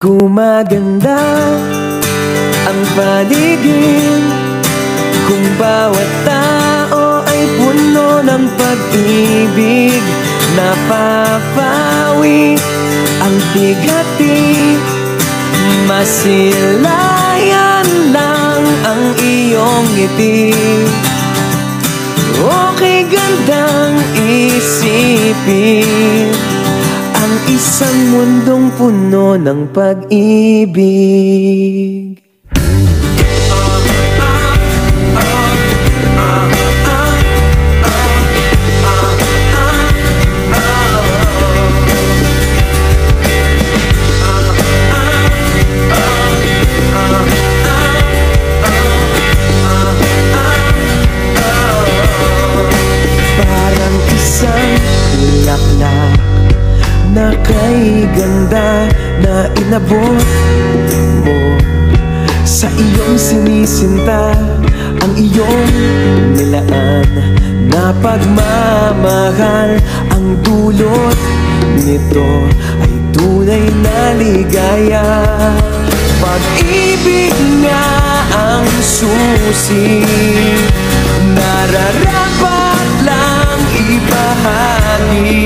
Gumaganda ang paligid kung bawat tao ay puno ng pag-ibig. Napapawi ang bigati, masilayan lang ang iyong ngiti. Okay gandang isipin ang isang mundong puno ng pag-ibig. Parang isang bulaklak na kay ganda na inabot mo sa iyong sinisinta. Ang iyong nilaan na pagmamahal, ang dulot nito ay tunay na ligaya. Pag-ibig nga ang susi, nararapat lang ibahagi.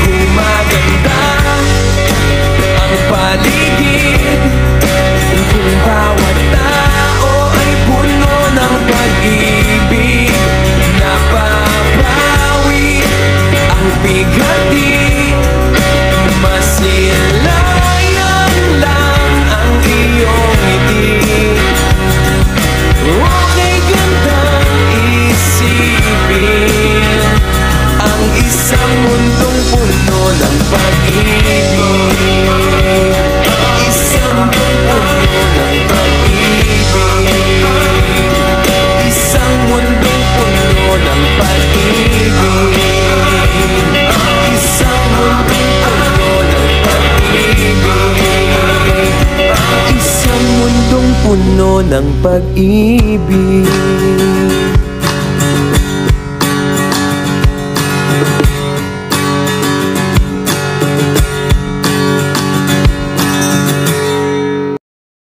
Gumaganda ang paligid kung bawat tao ay puno ng pag-ibig. Napapawi ang bigati, masilayan lang ang iyong ngiti. Okay gandang isipin ang isang mundong puno ng pag-ibig. Isang mundong puno ng pag-ibig. Isang mundong puno ng pag-ibig. Isang mundong puno ng pag-ibig. Isang mundong puno ng pag-ibig.